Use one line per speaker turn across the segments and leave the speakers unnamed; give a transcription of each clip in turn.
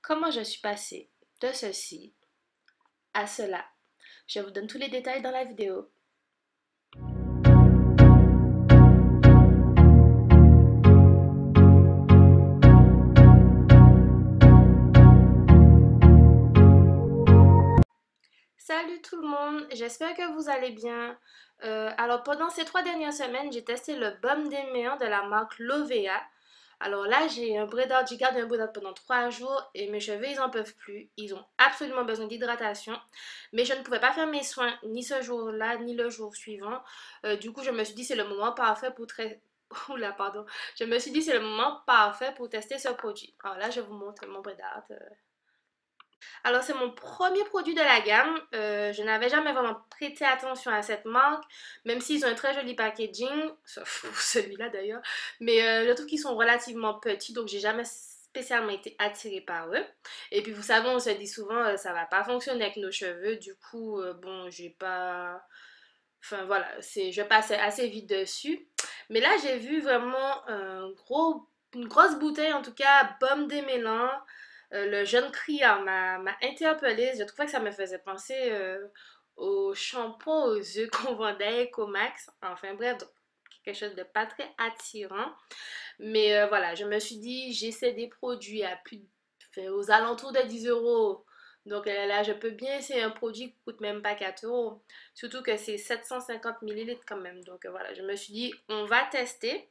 Comment je suis passée de ceci à cela? Je vous donne tous les détails dans la vidéo. Salut tout le monde, j'espère que vous allez bien. Alors pendant ces 3 dernières semaines, j'ai testé le baume des mains de la marque Lovea. Alors là, j'ai gardé un bredard pendant 3 jours et mes cheveux, ils en peuvent plus. Ils ont absolument besoin d'hydratation. Mais je ne pouvais pas faire mes soins ni ce jour-là, ni le jour suivant. Du coup, je me suis dit c'est le moment parfait pour Oula, pardon. Je me suis dit c'est le moment parfait pour tester ce produit. Alors là, je vous montre mon bredard. Alors, c'est mon premier produit de la gamme. Je n'avais jamais vraiment prêté attention à cette marque, même s'ils ont un très joli packaging, sauf pour celui-là d'ailleurs. Mais je trouve qu'ils sont relativement petits, donc j'ai jamais spécialement été attirée par eux. Et puis, vous savez, on se dit souvent, ça va pas fonctionner avec nos cheveux. Du coup, bon, j'ai pas... Enfin, voilà, je passais assez vite dessus. Mais là, j'ai vu vraiment une grosse bouteille, en tout cas, baume démêlant. Le jeune criard m'a interpellée. Je trouvais que ça me faisait penser au shampoing aux yeux qu'on vendait à Ecomax. Enfin bref, donc, quelque chose de pas très attirant. Mais voilà, je me suis dit, j'essaie des produits enfin, aux alentours de 10 €. Donc là, je peux bien essayer un produit qui coûte même pas 4 €. Surtout que c'est 750 millilitres quand même. Donc voilà, je me suis dit, on va tester.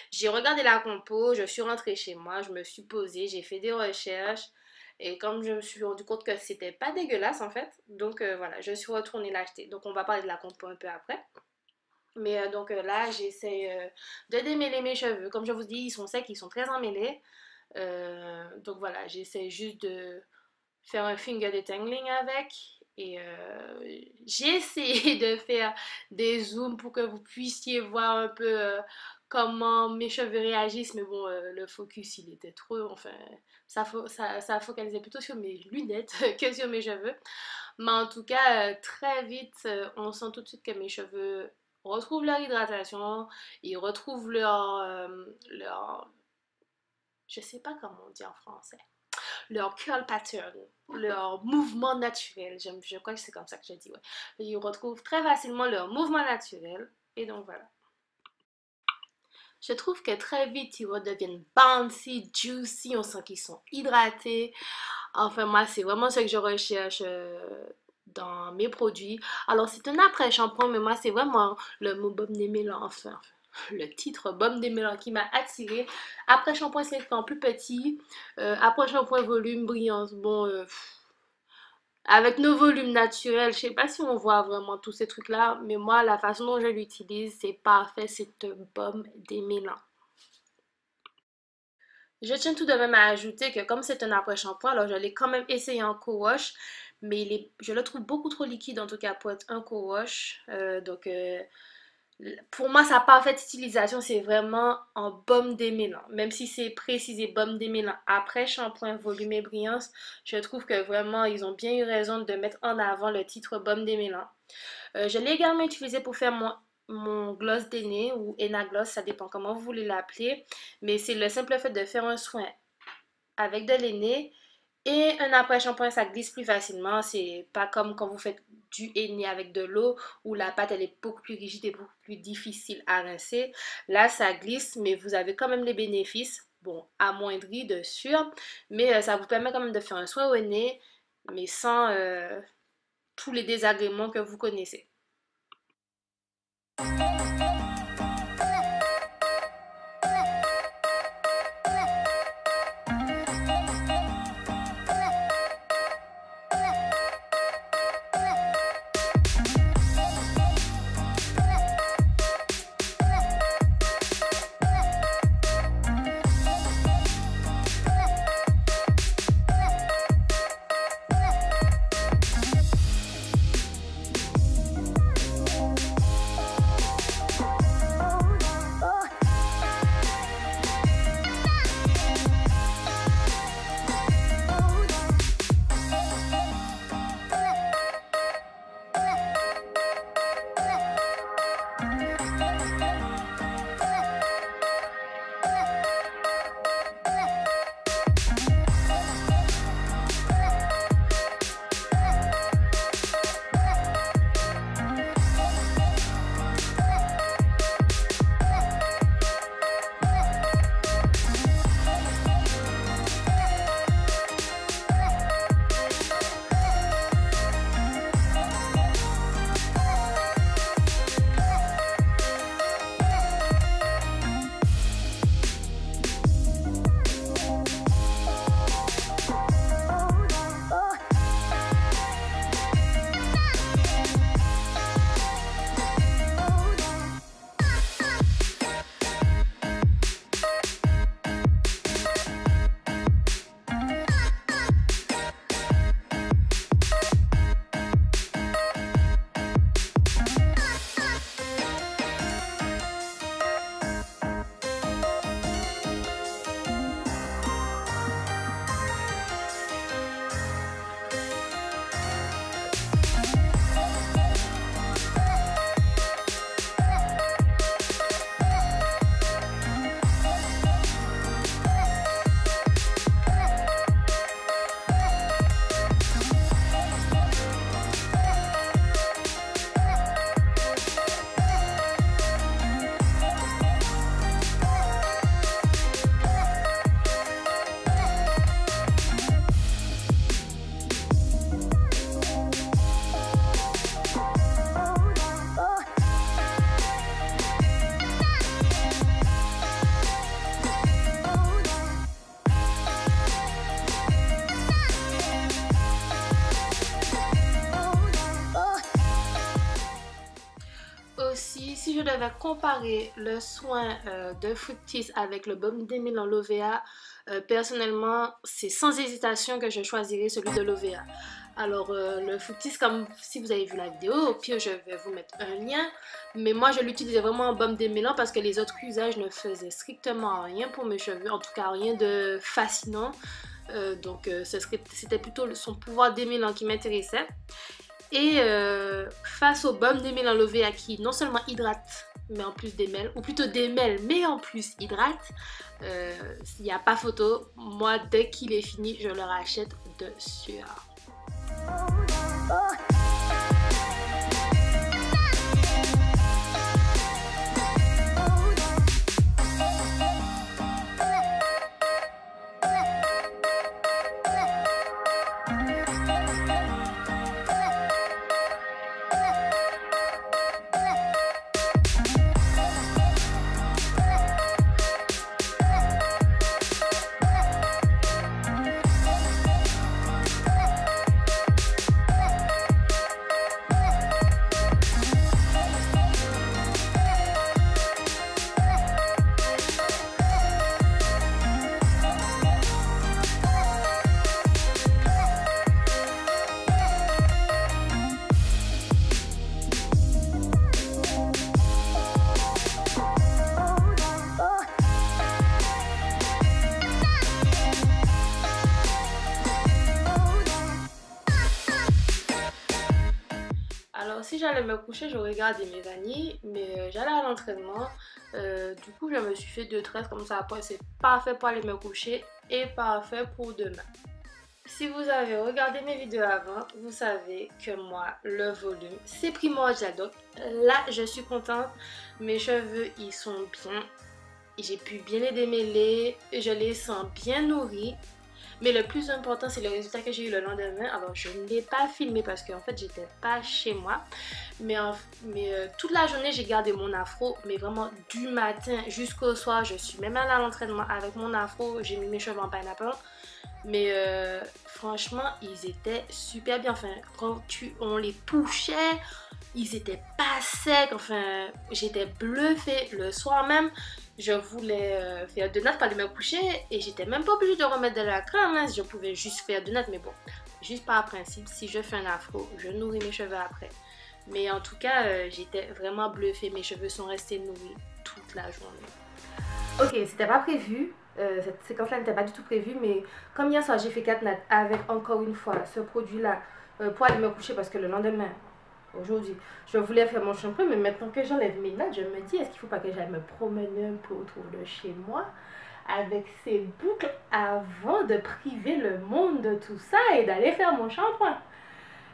J'ai regardé la compo, je suis rentrée chez moi, je me suis posée, j'ai fait des recherches. Et comme je me suis rendu compte que c'était pas dégueulasse en fait, donc voilà, je suis retournée l'acheter. Donc on va parler de la compo un peu après. Mais donc là, j'essaie de démêler mes cheveux. Comme je vous dis, ils sont secs, ils sont très emmêlés. Donc voilà, j'essaie juste de faire un finger detangling avec. Et j'ai essayé de faire des zooms pour que vous puissiez voir un peu comment mes cheveux réagissent. Mais bon, le focus, il était trop... Enfin, ça focalisait plutôt sur mes lunettes que sur mes cheveux. Mais en tout cas, très vite, on sent tout de suite que mes cheveux retrouvent leur hydratation, ils retrouvent je sais pas comment on dit en français, leur curl pattern, leur mouvement naturel. Je crois que c'est comme ça que je dis, ouais. Ils retrouvent très facilement leur mouvement naturel. Et donc voilà. Je trouve que très vite, ils redeviennent bouncy, juicy, on sent qu'ils sont hydratés. Enfin, moi, c'est vraiment ce que je recherche dans mes produits. Alors, c'est un après-shampoing, mais moi, c'est vraiment le mot baume des mélans, enfin, le titre baume des mélans qui m'a attirée. Après-shampoing, c'est en plus petit. Après-shampoing, volume, brillance. Bon, avec nos volumes naturels, je sais pas si on voit vraiment tous ces trucs-là, mais moi, la façon dont je l'utilise, c'est parfait. C'est un baume des mélans. Je tiens tout de même à ajouter que comme c'est un après-shampoing, alors je l'ai quand même essayé en co-wash, mais je le trouve beaucoup trop liquide en tout cas pour être un co-wash. Pour moi, sa parfaite utilisation, c'est vraiment en baume démêlant. Même si c'est précisé baume démêlant après shampoing, volume et brillance, je trouve que vraiment, ils ont bien eu raison de mettre en avant le titre baume démêlant. Je l'ai également utilisé pour faire mon gloss d'aîné ou henna gloss, ça dépend comment vous voulez l'appeler. Mais c'est le simple fait de faire un soin avec de l'aîné et un après-shampoing, ça glisse plus facilement. C'est pas comme quand vous faites du henné avec de l'eau où la pâte elle est beaucoup plus rigide et beaucoup plus difficile à rincer. Là, ça glisse, mais vous avez quand même les bénéfices. Bon, amoindris de sûr, mais ça vous permet quand même de faire un soin au henné, mais sans tous les désagréments que vous connaissez. devais comparer le soin de Fructis avec le baume d'Emile en Lovea, personnellement, c'est sans hésitation que je choisirais celui de Lovea. Alors, le Fructis, comme si vous avez vu la vidéo, au pire, je vais vous mettre un lien. Mais moi, je l'utilisais vraiment en baume démêlant parce que les autres usages ne faisaient strictement rien pour mes cheveux. En tout cas, rien de fascinant. C'était plutôt son pouvoir démêlant qui m'intéressait. Et face au baume démêlant Lovea qui non seulement hydrate, mais en plus démêle, ou plutôt démêle, mais en plus hydrate, il n'y a pas photo. Moi, dès qu'il est fini, je le rachète de sueur. Alors, si j'allais me coucher, j'aurais gardé mes vanilles, mais j'allais à l'entraînement. Du coup, je me suis fait 2 tresses comme ça. Après, c'est parfait pour aller me coucher et parfait pour demain. Si vous avez regardé mes vidéos avant, vous savez que moi, le volume, c'est primordial. Donc là, je suis contente. Mes cheveux, ils sont bien. J'ai pu bien les démêler. Je les sens bien nourris. Mais le plus important, c'est le résultat que j'ai eu le lendemain. Alors, je ne l'ai pas filmé parce qu'en fait, j'étais pas chez moi. Mais toute la journée, j'ai gardé mon afro. Mais vraiment, du matin jusqu'au soir, je suis même allée à l'entraînement avec mon afro. J'ai mis mes cheveux en pineapple. Mais franchement, ils étaient super bien. Enfin, quand on les touchait, ils étaient pas secs. Enfin, j'étais bluffée. Le soir même, je voulais faire 2 nattes pour aller me coucher. Et j'étais même pas obligée de remettre de la crème. Hein. Je pouvais juste faire 2 nattes. Mais bon, juste par principe, si je fais un afro, je nourris mes cheveux après. Mais en tout cas, j'étais vraiment bluffée. Mes cheveux sont restés nourris toute la journée. Ok, c'était pas prévu. Cette séquence-là n'était pas du tout prévue, mais comme hier soir j'ai fait 4 nattes avec encore une fois ce produit-là pour aller me coucher parce que le lendemain, aujourd'hui, je voulais faire mon shampoing, mais maintenant que j'enlève mes nattes, je me dis est-ce qu'il faut pas que j'aille me promener un peu autour de chez moi avec ces boucles avant de priver le monde de tout ça et d'aller faire mon shampoing.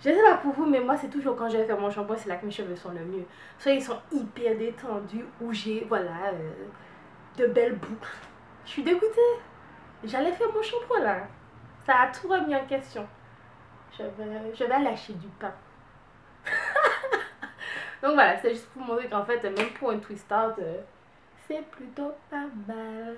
Je sais pas pour vous, mais moi c'est toujours quand je vais faire mon shampoing, c'est là que mes cheveux sont le mieux. Soit ils sont hyper détendus ou j'ai, voilà, de belles boucles. Je suis dégoûtée. J'allais faire mon shampoing là. Ça a tout remis en question. Je vais lâcher du pain. Donc voilà, c'est juste pour montrer qu'en fait, même pour un twist out, c'est plutôt pas mal.